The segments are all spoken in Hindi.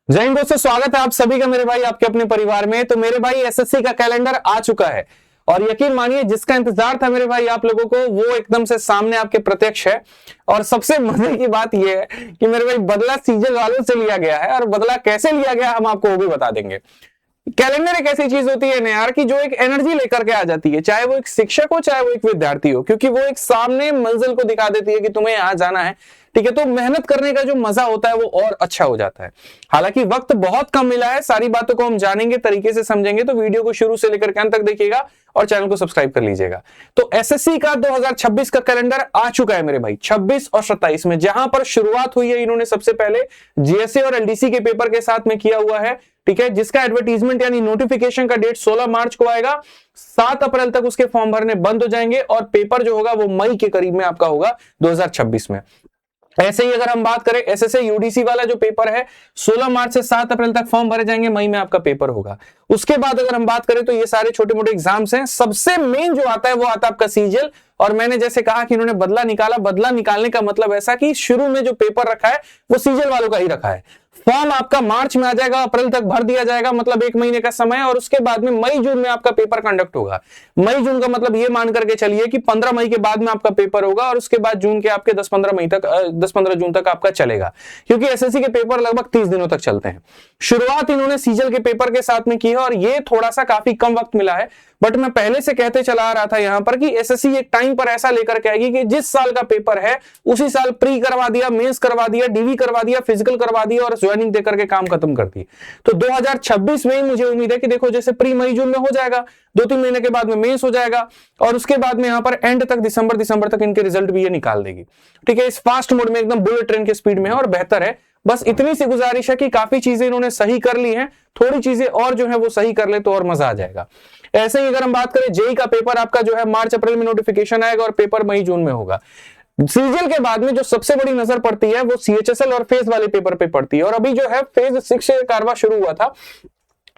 जय हिंद दोस्तों, स्वागत है आप सभी का मेरे भाई आपके अपने परिवार में। तो मेरे भाई एसएससी का कैलेंडर आ चुका है और यकीन मानिए जिसका इंतजार था मेरे भाई आप लोगों को वो एकदम से सामने आपके प्रत्यक्ष है। और सबसे मजे की बात यह है कि मेरे भाई बदला सीजन वालों से लिया गया है और बदला कैसे लिया गया हम आपको वो भी बता देंगे। कैलेंडर एक ऐसी चीज होती है ना यार कि जो एक एनर्जी लेकर के आ जाती है, चाहे वो एक शिक्षक हो चाहे वो एक विद्यार्थी हो, क्योंकि वो एक सामने मंजिल को दिखा देती है कि तुम्हें यहाँ जाना है। ठीक है, तो मेहनत करने का जो मजा होता है वो और अच्छा हो जाता है। हालांकि वक्त बहुत कम मिला है, सारी बातों को हम जानेंगे, तरीके से समझेंगे, तो वीडियो को शुरू से लेकर के अंत तक देखिएगा और चैनल को सब्सक्राइब कर लीजिएगा। तो एसएससी का 2026 का कैलेंडर आ चुका है मेरे भाई 26 और 27 में, जहां पर शुरुआत हुई है इन्होंने सबसे पहले जीएसए और एलडीसी के पेपर के साथ में किया हुआ है। ठीक है, जिसका एडवर्टीजमेंट यानी नोटिफिकेशन का डेट 16 मार्च को आएगा। 7 अप्रैल तक उसके फॉर्म भरने बंद हो जाएंगे और पेपर जो होगा वो मई के करीब में आपका होगा 2026 में। ऐसे ही अगर हम बात करें एसएसए यूडीसी वाला जो पेपर है 16 मार्च से 7 अप्रैल तक फॉर्म भरे जाएंगे, मई में आपका पेपर होगा। उसके बाद अगर हम बात करें तो ये सारे छोटे मोटे एग्जाम्स हैं। सबसे मेन जो आता है वो आता है आपका सीजीएल। और मैंने जैसे कहा कि इन्होंने बदला निकाला, बदला निकालने का मतलब ऐसा कि शुरू में जो पेपर रखा है वो सीजीएल वालों का ही रखा है। फॉर्म आपका मार्च में आ जाएगा, अप्रैल तक भर दिया जाएगा, मतलब 1 महीने का समय, और उसके बाद में मई जून में आपका पेपर कंडक्ट होगा। मई जून का मतलब ये मान करके चलिए कि 15 मई के बाद में आपका पेपर होगा और उसके बाद जून के आपके 10-15 मई तक 10-15 जून तक आपका चलेगा, क्योंकि एसएससी के पेपर लगभग 30 दिनों तक चलते हैं। शुरुआत इन्होंने सीजीएल के पेपर के साथ में की है और ये थोड़ा सा काफी कम वक्त मिला है, बट मैं पहले से कहते चला आ रहा था यहां पर कि एसएससी एक टाइम पर ऐसा लेकर के आएगी कि जिस साल का पेपर है उसी साल प्री करवा दिया, मेंस करवा दिया, डीवी करवा दिया, फिजिकल करवा दिया और ज्वाइनिंग देकर के काम खत्म कर दी। तो 2026 में मुझे उम्मीद है कि देखो जैसे प्री मई जून में हो जाएगा, 2-3 महीने के बाद में मेंस हो जाएगा और उसके बाद में यहां पर एंड तक दिसंबर तक इनके रिजल्ट भी ये निकाल देगी। ठीक है, इस फास्ट मोड में एकदम बुलेट ट्रेन के स्पीड में है और बेहतर है। बस इतनी सी गुजारिश है कि काफी चीजें इन्होंने सही कर ली हैं, थोड़ी चीजें और जो है वो सही कर ले तो और मजा आ जाएगा। ऐसे ही अगर हम बात करें जेई का पेपर आपका जो है मार्च अप्रैल में नोटिफिकेशन आएगा और पेपर मई जून में होगा। सीजीएल के बाद में जो सबसे बड़ी नजर पड़ती है वो सीएचएसएल और फेज वाले पेपर पे पड़ती है। और अभी जो है फेज 6 से कारवा शुरू हुआ था,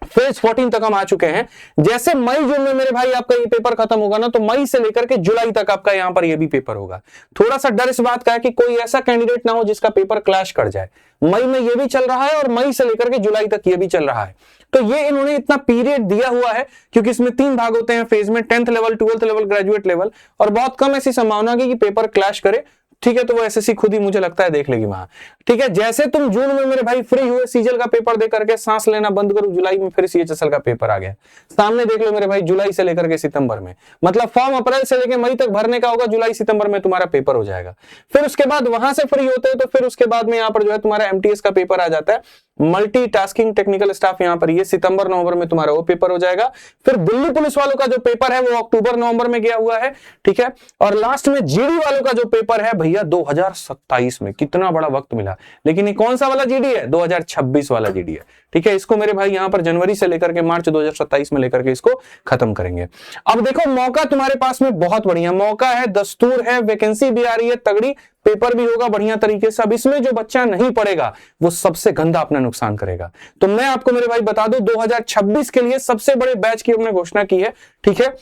फेज 14 तक हम आ चुके हैं। जैसे मई जून में मेरे भाई आपका ये पेपर खत्म होगा ना, तो मई से लेकर के जुलाई तक आपका यहां पर ये भी पेपर होगा। थोड़ा सा डर इस बात का है कि कोई ऐसा कैंडिडेट ना हो जिसका पेपर क्लैश कर जाए। मई में ये भी चल रहा है और मई से लेकर के जुलाई तक ये भी चल रहा है। तो ये इन्होंने इतना पीरियड दिया हुआ है क्योंकि इसमें 3 भाग होते हैं फेज में, 10th level, 12th level, graduate level, और बहुत कम ऐसी संभावना है कि पेपर क्लैश करे। ठीक है, तो वो एसएससी खुद ही मुझे लगता है देख लेगी वहां। ठीक है, जैसे तुम जून में मेरे भाई फ्री हुए सीजीएल का पेपर दे करके सांस लेना बंद करो, जुलाई में फिर सीएचएसएल का पेपर आ गया सामने, देख लो मेरे भाई जुलाई से लेकर के सितंबर में, मतलब फॉर्म अप्रैल से लेकर मई तक भरने का होगा, जुलाई सितंबर में तुम्हारा पेपर हो जाएगा। फिर उसके बाद वहां से फ्री होते हो तो फिर उसके बाद में यहाँ पर जो है तुम्हारा एमटीएस का पेपर आ जाता है, मल्टीटास्किंग टेक्निकल स्टाफ, यहाँ पर ये सितंबर नवंबर में तुम्हारा वो पेपर हो जाएगा। फिर दिल्ली पुलिस वालों का जो पेपर है वो अक्टूबर नवंबर में गया हुआ है। ठीक है, और लास्ट में जीडी वालों का जो पेपर है भैया 2027 में, कितना बड़ा वक्त मिला। लेकिन ये कौन सा वाला जीडी है? 2026 वाला जीडी है। ठीक है, इसको मेरे भाई यहां पर जनवरी से लेकर के मार्च 2027 में लेकर के इसको खत्म करेंगे। अब देखो मौका तुम्हारे पास में बहुत बढ़िया मौका है, दस्तूर है, वैकेंसी भी आ रही है तगड़ी, पेपर भी होगा बढ़िया तरीके से। अब इसमें जो बच्चा नहीं पढ़ेगा वो सबसे गंदा अपना नुकसान करेगा। तो मैं आपको मेरे भाई बता दूं 2026 के लिए सबसे बड़े बैच की हमने घोषणा की है। ठीक है,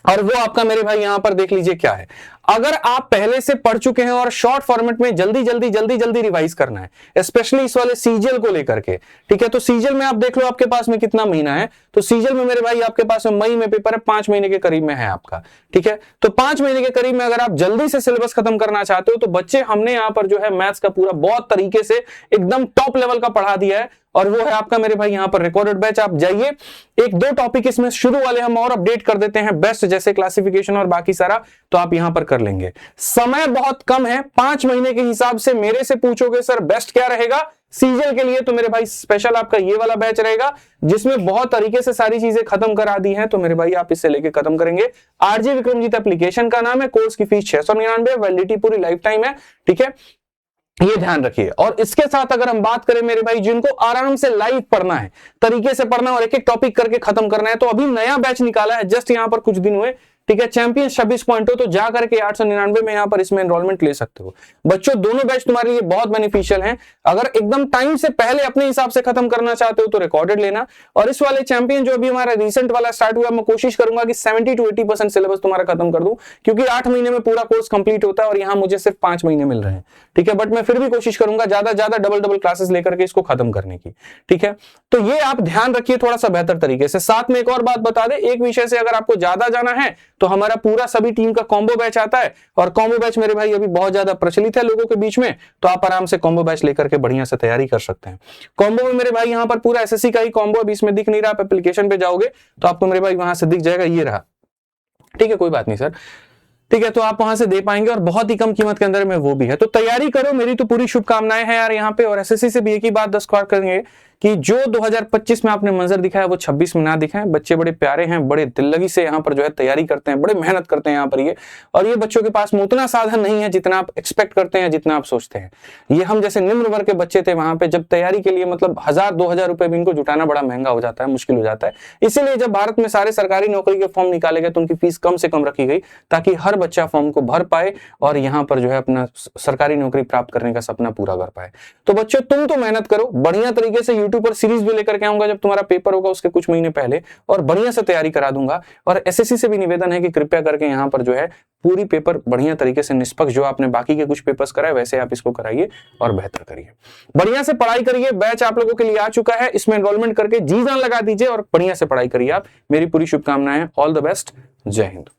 और वो आपका मेरे भाई यहां पर देख लीजिए क्या है। अगर आप पहले से पढ़ चुके हैं और शॉर्ट फॉर्मेट में जल्दी रिवाइज करना है, स्पेशली इस वाले सीजीएल को लेकर के, ठीक है, तो सीजीएल में आप देख लो आपके पास में कितना महीना है। तो सीजीएल में मेरे भाई आपके पास में मई में पेपर है, 5 महीने के करीब में है आपका। ठीक है, तो 5 महीने के करीब में अगर आप जल्दी से सिलेबस खत्म करना चाहते हो तो बच्चे हमने यहाँ पर जो है मैथ्स का पूरा बहुत तरीके से एकदम टॉप लेवल का पढ़ा दिया है, और वो है आपका मेरे भाई यहाँ पर रिकॉर्डेड बैच। आप जाइए, 1-2 टॉपिक इसमें शुरू वाले हम और अपडेट कर देते हैं बेस्ट, जैसे क्लासिफिकेशन और बाकी सारा, तो आप यहां पर कर लेंगे। समय बहुत कम है, 5 महीने के हिसाब से मेरे से पूछोगे सर बेस्ट क्या रहेगा सीजीएल के लिए, तो मेरे भाई स्पेशल आपका ये वाला बैच रहेगा जिसमें बहुत तरीके से सारी चीजें खत्म करा दी हैं। तो मेरे भाई आप इससे लेके खत्म करेंगे। आरजे विक्रमजीत एप्लीकेशन का नाम है, कोर्स की फीस 699, वैलिडिटी पूरी लाइफ टाइम है। ठीक है, ये ध्यान रखिए। और इसके साथ अगर हम बात करें मेरे भाई जिनको आराम से लाइव पढ़ना है, तरीके से पढ़ना और एक एक टॉपिक करके खत्म करना है, तो अभी नया बैच निकाला है, जस्ट यहां पर कुछ दिन हुए, ठीक है, चैंपियन 26 पॉइंट हो तो जा करके 899 में यहाँ पर इसमें एनरोलमेंट ले सकते हो। बच्चों दोनों बैच तुम्हारे लिए बहुत बेनिफिशियल हैं। अगर एकदम टाइम से पहले अपने हिसाब से खत्म करना चाहते हो तो रिकॉर्डेड लेना, और इस वाले चैंपियन जो अभी हमारा रिसेंट वाला स्टार्ट हुआ, मैं कोशिश करूंगा कि 70 to 80% सिलेबस तुम्हारा खत्म कर दूं, क्योंकि 8 महीने में पूरा कोर्स कंप्लीट होता है और यहाँ मुझे सिर्फ 5 महीने मिल रहे हैं। ठीक है, बट मैं फिर भी कोशिश करूंगा ज्यादा डबल क्लासेस लेकर के इसको खत्म करने की। ठीक है, तो ये आप ध्यान रखिए थोड़ा सा बेहतर तरीके से। साथ में एक और बात बता दे, एक विषय से अगर आपको ज्यादा जाना है तो हमारा पूरा सभी टीम का कॉम्बो बैच आता है, और कॉम्बो बैच मेरे भाई अभी बहुत ज्यादा प्रचलित है लोगों के बीच में, तो आप आराम से कॉम्बो बैच लेकर के बढ़िया से तैयारी कर सकते हैं। कॉम्बो में मेरे भाई यहाँ पर पूरा एसएससी का ही कॉम्बो अभी इसमें दिख नहीं रहा, आप एप्लीकेशन पे जाओगे तो आपको मेरे भाई वहां से दिख जाएगा, ये रहा। ठीक है, कोई बात नहीं सर, ठीक है, तो आप वहां से दे पाएंगे और बहुत ही कम कीमत के अंदर में वो भी है। तो तैयारी करो, मेरी तो पूरी शुभकामनाएं हैं यार यहाँ पे। और एसएससी से भी एक ही बात 10 बार करेंगे कि जो 2025 में आपने मंजर दिखाया वो 26 में ना दिखाएं। बच्चे बड़े प्यारे हैं, बड़े दिल्लगी से यहाँ पर जो है तैयारी करते हैं, बड़े मेहनत करते हैं यहाँ पर ये, और ये बच्चों के पास में उतना साधन नहीं है जितना आप एक्सपेक्ट करते हैं, जितना आप सोचते हैं। ये हम जैसे निम्न वर्ग के बच्चे थे वहां पे, जब तैयारी के लिए मतलब 1000-2000 रुपए भी इनको जुटाना बड़ा महंगा हो जाता है, मुश्किल हो जाता है। इसीलिए जब भारत में सारे सरकारी नौकरी के फॉर्म निकाले गए तो उनकी फीस कम से कम रखी गई, ताकि हर बच्चा फॉर्म को भर पाए और यहाँ पर जो है अपना सरकारी नौकरी प्राप्त करने का सपना पूरा कर पाए। तो बच्चों तुम तो मेहनत करो बढ़िया तरीके से, यूट्यूब पर सीरीज भी लेकर के आऊंगा जब तुम्हारा पेपर होगा उसके कुछ महीने पहले, और बढ़िया से तैयारी करा दूंगा। और एसएससी से भी निवेदन है कि कृपया करके यहाँ पर जो है पूरी पेपर बढ़िया तरीके से निष्पक्ष, जो आपने बाकी के कुछ पेपर्स कराए वैसे आप इसको कराइए और बेहतर करिए, बढ़िया से पढ़ाई करिए। बैच आप लोगों के लिए आ चुका है, इसमें एनरोलमेंट करके जी जान लगा दीजिए और बढ़िया से पढ़ाई करिए आप। मेरी पूरी शुभकामनाएं, ऑल द बेस्ट, जय हिंद।